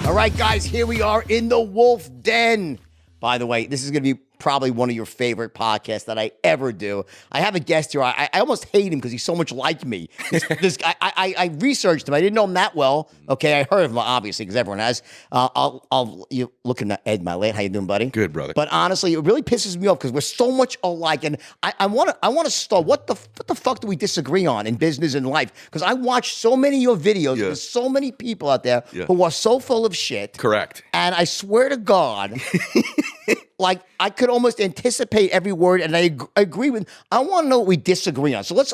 All right, guys, here we are in the Wolf Den. By the way, this is going to be probably one of your favorite podcasts that I ever do. I have a guest here. I almost hate him because he's so much like me. This guy, I researched him. I didn't know him that well. Okay, I heard of him, obviously, because everyone has. You looking at Ed Mylett. How you doing, buddy? Good, brother. But honestly, it really pisses me off because we're so much alike. And I want to start. What the fuck do we disagree on in business and life? Because I watch so many of your videos. Yeah. There's so many people out there who are so full of shit. Correct. And I swear to God, like I could almost anticipate every word, and I agree with. I want to know what we disagree on. So let's.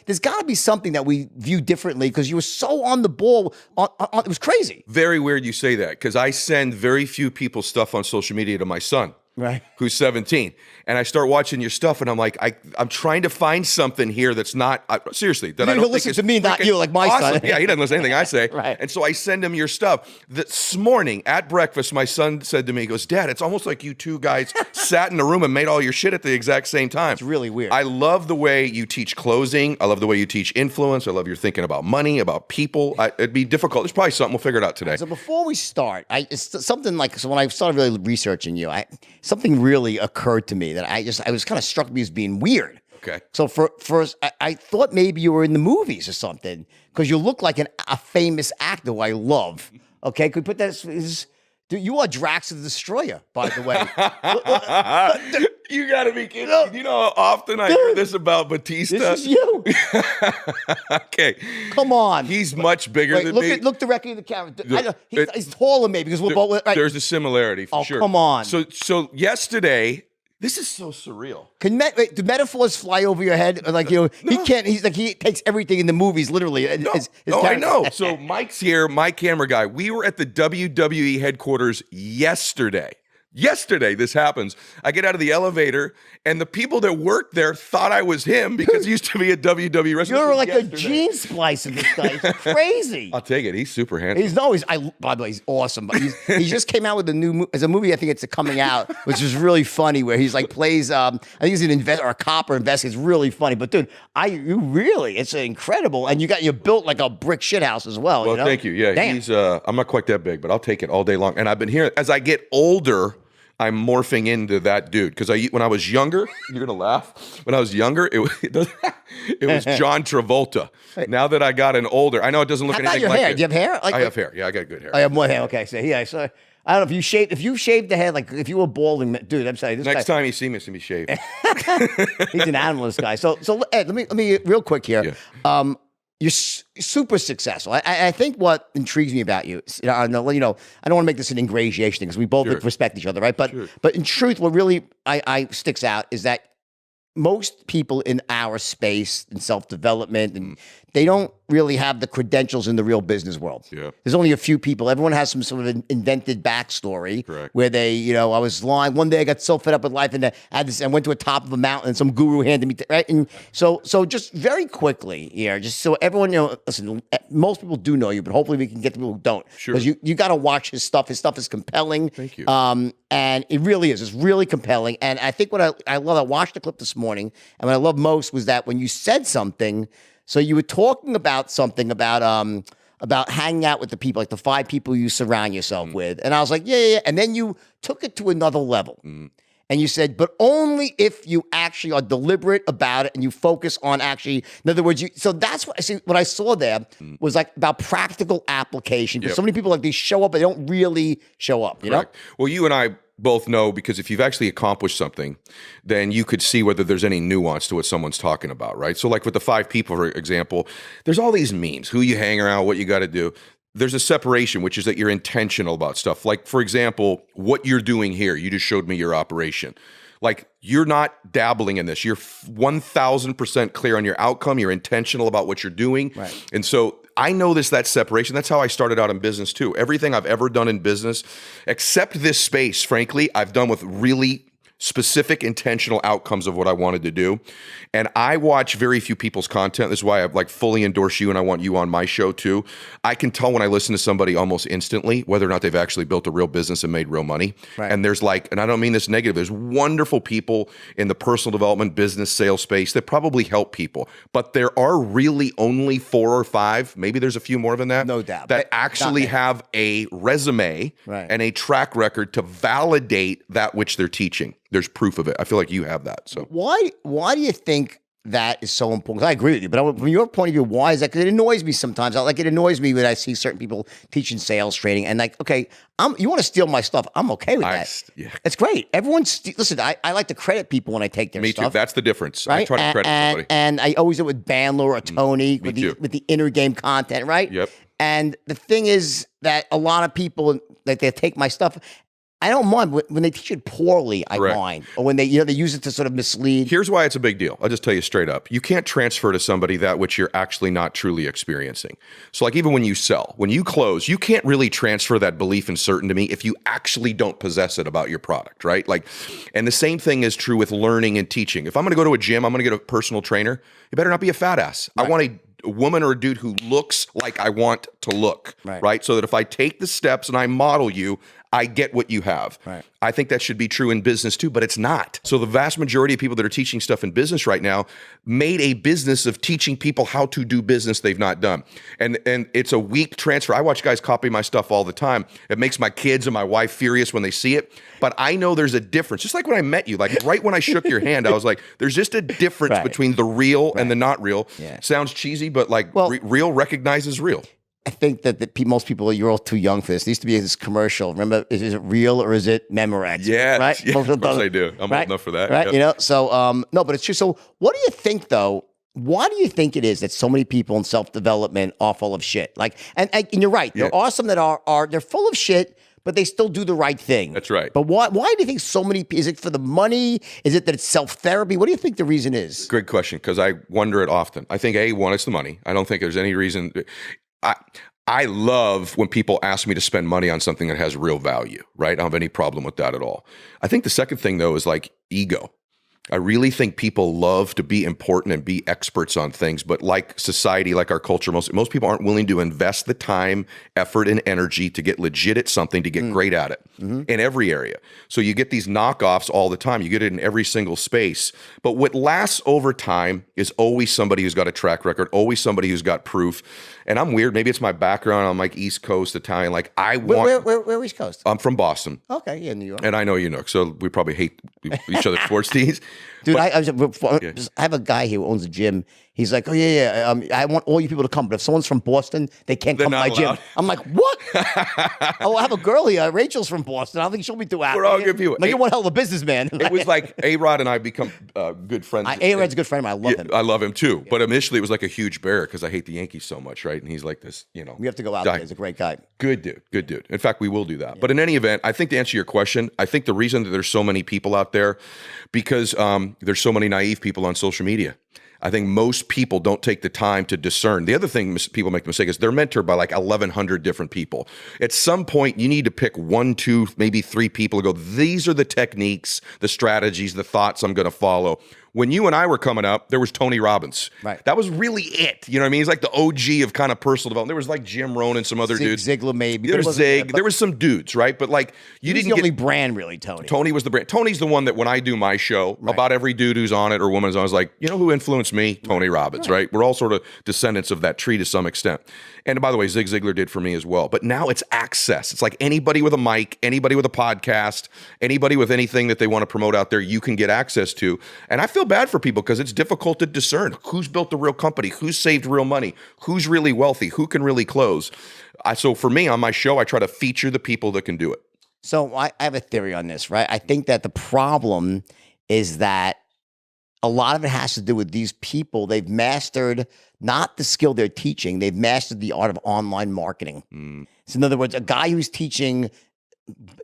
There's got to be something that we view differently because you were so on the ball. It was crazy. Very weird you say that because I send very few people stuff on social media to my son. Right. Who's 17. And I start watching your stuff and I'm like, I'm trying to find something here that's not, seriously, that I don't think listen is to me, not you, like my awesome. son. Yeah, he doesn't listen to anything I say. Right. And so I send him your stuff. This morning at breakfast, my son said to me, he goes, Dad, it's almost like you two guys sat in a room and made all your shit at the exact same time. It's really weird. I love the way you teach closing. I love the way you teach influence. I love your thinking about money, about people. It'd be difficult. There's probably something we'll figure it out today. So before we start, it's something like, so when I started really researching you, something really occurred to me that I was kind of struck me as being weird. Okay. So first, I thought maybe you were in the movies or something because you look like a famous actor who I love. Okay, could we put that? Dude, you are Drax the Destroyer, by the way. You gotta be kidding. You know how often I hear this about Batista? This is you. Okay. Come on. He's much bigger than me. Look directly at the camera. I know, he's taller than me because we're both. Right. There's a similarity for sure. Oh, come on. So yesterday, this is so surreal. Do metaphors fly over your head? Like, you know, no. He can't. He's like, he takes everything in the movies literally. I know. So Mike's here, my camera guy. We were at the WWE headquarters yesterday. Yesterday, this happens. I get out of the elevator, and the people that worked there thought I was him because he used to be a WWE wrestler. You're like a gene splice of this guy. It's crazy. I'll take it. He's super handsome. By the way, he's awesome. But he just came out with a new movie. There's a movie, I think it's coming out, which is really funny, where he's like plays, I think he's an investor or a cop or investigator. It's really funny. But dude, it's incredible. And you're built like a brick shithouse as well. Well, you know? thank you. Yeah, damn. he's, I'm not quite that big, but I'll take it all day long. And I've been here, as I get older, I'm morphing into that dude because when I was younger, you're gonna laugh. When I was younger, it was John Travolta. Now that I got older, I know it doesn't look anything like hair? it. Do you have hair? I have hair. Yeah, I got good hair. I have more hair. Okay, so yeah, so I don't know if you shaved the head, like if you were balding, dude. I'm sorry. Next time you see me, it's gonna be shaved. He's an animalist guy. So Ed, let me real quick here. Yeah. You're super successful. I think what intrigues me about you, I don't want to make this an ingratiation thing because we both respect each other, right? But in truth, what really I sticks out is that most people in our space in self-development, and they don't really have the credentials in the real business world. Yeah. There's only a few people. Everyone has some sort of invented backstory. Correct. Where they, I was lying. One day I got so fed up with life and I went to the top of a mountain and some guru handed me, right? And so just very quickly here, just so everyone, listen, most people do know you, but hopefully we can get the people who don't. Sure. Because you got to watch his stuff. His stuff is compelling. Thank you. And it really is. It's really compelling. And I think what I love, I watched the clip this morning, and what I love most was that when you said something, so you were talking about something about hanging out with the people, like the 5 people you surround yourself with. And I was like, yeah. And then you took it to another level. And you said, but only if you actually are deliberate about it and you focus on actually, in other words, so that's what I see. What I saw there was like about practical application. Because so many people like they show up, but they don't really show up, you know? Well, you and I both know, because if you've actually accomplished something, then you could see whether there's any nuance to what someone's talking about, right? So like with the 5 people, for example, there's all these memes, who you hang around, what you got to do. There's a separation, which is that you're intentional about stuff. Like, for example, what you're doing here, you just showed me your operation. Like, you're not dabbling in this. You're 1,000% clear on your outcome. You're intentional about what you're doing. Right. And so I know that separation. That's how I started out in business too. Everything I've ever done in business, except this space, frankly, I've done with really specific intentional outcomes of what I wanted to do. And I watch very few people's content. This is why I like fully endorse you and I want you on my show too. I can tell when I listen to somebody almost instantly whether or not they've actually built a real business and made real money. Right. And there's like, and I don't mean this negative, there's wonderful people in the personal development, business, sales space that probably help people. But there are really only 4 or 5, maybe there's a few more than that, No doubt. that actually have a resume Right. and a track record to validate that which they're teaching. There's proof of it. I feel like you have that. So Why do you think that is so important? 'Cause I agree with you, but from your point of view, why is that? Because it annoys me sometimes. It annoys me when I see certain people teaching sales training and like, okay, you want to steal my stuff? I'm okay with that. yeah. It's great. Listen. I like to credit people when I take their Me stuff. too. That's the difference. Right? I try to credit somebody. And I always do it with Bandler or Tony with too. the inner game content, right? Yep. And the thing is that a lot of people that they take my stuff. I don't mind when they teach it poorly. I Correct. mind, or when they use it to sort of mislead. Here's why it's a big deal. I'll just tell you straight up. You can't transfer to somebody that which you're actually not truly experiencing. So like even when you sell, when you close, you can't really transfer that belief and certainty to me if you actually don't possess it about your product, right? Like, and the same thing is true with learning and teaching. If I'm going to go to a gym, I'm going to get a personal trainer. You better not be a fat ass. Right. I want a woman or a dude who looks like I want to look, right? So that if I take the steps and I model you, I get what you have. Right. I think that should be true in business too, but it's not. So the vast majority of people that are teaching stuff in business right now made a business of teaching people how to do business they've not done. And it's a weak transfer. I watch guys copy my stuff all the time. It makes my kids and my wife furious when they see it. But I know there's a difference. Just like when I met you, like right when I shook your hand, I was like, there's just a difference between the real and the not real. Yeah. Sounds cheesy, but like real recognizes real. I think that most people, you're all too young for this. There used to be this commercial. Remember, is it real or is it Memorex? Yeah, right. Yeah, of course I do. I'm old enough for that. Right. Yep. So no, but it's true. So what do you think though? Why do you think it is that so many people in self-development are full of shit? Like, and you're right. There are some that are they're full of shit, but they still do the right thing. That's right. But why do you think so many? Is it for the money? Is it that it's self-therapy? What do you think the reason is? Great question, because I wonder it often. I think one, it's the money. I don't think there's any reason. I love when people ask me to spend money on something that has real value, right? I don't have any problem with that at all. I think the second thing, though, is like ego. I really think people love to be important and be experts on things, but like society, like our culture, most people aren't willing to invest the time, effort, and energy to get legit at something, to get great at it in every area. So you get these knockoffs all the time. You get it in every single space. But what lasts over time is always somebody who's got a track record, always somebody who's got proof. And I'm weird. Maybe it's my background. I'm like East Coast Italian. Like I want. Where East Coast? I'm from Boston. Okay, yeah, New York. And I know you know. So we probably hate each other's sports teams. Dude, I have a guy here who owns a gym. He's like, oh, yeah. I want all you people to come. But if someone's from Boston, they can't come to my gym. I'm like, what? Oh, I have a girl here. Rachel's from Boston. I don't think she'll be too happy. We're all good people. Like, you're one hell of a businessman. It was like A-Rod and I become good friends. A-Rod's a good friend of mine. I love him. I love him too. Yeah. But initially it was like a huge barrier because I hate the Yankees so much, right? And he's like this, We have to go out there. He's a great guy. Good dude. In fact, we will do that. Yeah. But in any event, I think to answer your question, I think the reason that there's so many people out there, because there's so many naive people on social media. I think most people don't take the time to discern. The other thing people make the mistake is they're mentored by like 1,100 different people. At some point, you need to pick 1, 2, maybe 3 people and go, these are the techniques, the strategies, the thoughts I'm going to follow. When you and I were coming up, there was Tony Robbins. Right. That was really it. You know what I mean? He's like the OG of kind of personal development. There was like Jim Rohn and some other dudes. Ziegler maybe. There was Zig. There was some dudes, right? But like you didn't get the only brand really, Tony. Tony was the brand. Tony's the one that when I do my show, about every dude who's on it or woman is on, I was like, you know who influenced me? Tony Robbins, right? We're all sort of descendants of that tree to some extent. And by the way, Zig Ziglar did for me as well. But now it's access. It's like anybody with a mic, anybody with a podcast, anybody with anything that they want to promote out there, you can get access to. And I feel bad for people because it's difficult to discern who's built the real company, who's saved real money, who's really wealthy, who can really close. So for me, on my show, I try to feature the people that can do it. So I have a theory on this, right? I think that the problem is that a lot of it has to do with these people. They've mastered not the skill they're teaching. They've mastered the art of online marketing. So in other words, a guy who's teaching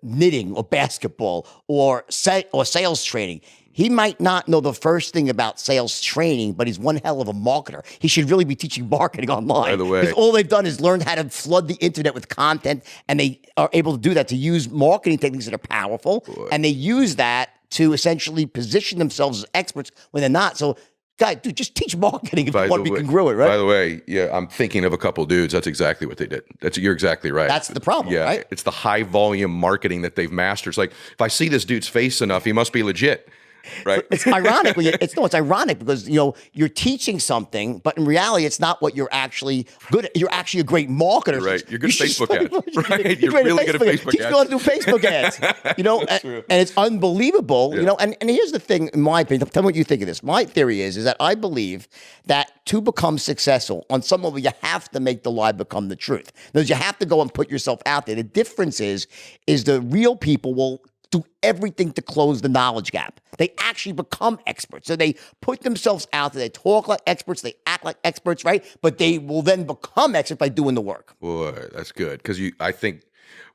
knitting or basketball or sales training, he might not know the first thing about sales training, but he's one hell of a marketer. He should really be teaching marketing online. By the way, because all they've done is learn how to flood the internet with content, and they are able to do that to use marketing techniques that are powerful, and they use that to essentially position themselves as experts when they're not. So, guys, dude, just teach marketing if you want to be congruent, right? By the way, yeah, I'm thinking of a couple dudes. That's exactly what they did. You're exactly right. That's the problem, right? It's the high volume marketing that they've mastered. It's like, if I see this dude's face enough, he must be legit. Right. It's ironic. It's ironic because, you're teaching something, but in reality, it's not what you're actually good at. You're actually a great marketer. Right. You're good at Facebook ads. Right. You're really good at Facebook ads. Teach people how to do Facebook ads. And it's unbelievable. And here's the thing, in my opinion, tell me what you think of this. My theory is that I believe that to become successful, on some level, you have to make the lie become the truth. Because you have to go and put yourself out there. The difference is the real people will do everything to close the knowledge gap. They actually become experts. So they put themselves out there. They talk like experts. They act like experts, right? But they will then become experts by doing the work. Boy, that's good. Because I think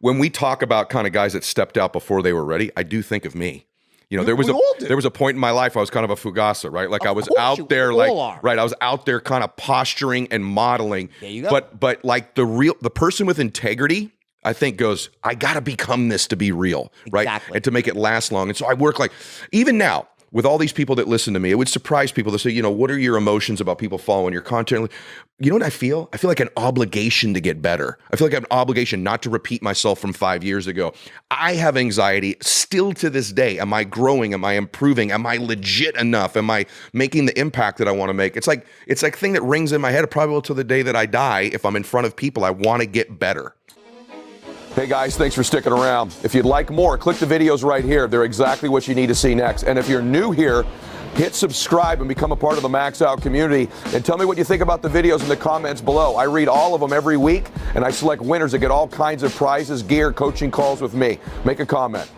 when we talk about kind of guys that stepped out before they were ready, I do think of me. There was a point in my life I was kind of a fugasa, right? Like I was out there, right? I was out there kind of posturing and modeling. There you go. But like the person with integrity, I think goes, I got to become this to be real, right? Exactly. And to make it last long. And so I work even now, with all these people that listen to me, it would surprise people to say, what are your emotions about people following your content? You know what I feel? I feel like an obligation to get better. I feel like I have an obligation not to repeat myself from 5 years ago. I have anxiety still to this day. Am I growing? Am I improving? Am I legit enough? Am I making the impact that I want to make? It's like thing that rings in my head probably till the day that I die. If I'm in front of people, I want to get better. Hey guys, thanks for sticking around. If you'd like more, click the videos right here. They're exactly what you need to see next. And if you're new here, hit subscribe and become a part of the Max Out community. And tell me what you think about the videos in the comments below. I read all of them every week, and I select winners that get all kinds of prizes, gear, coaching calls with me. Make a comment.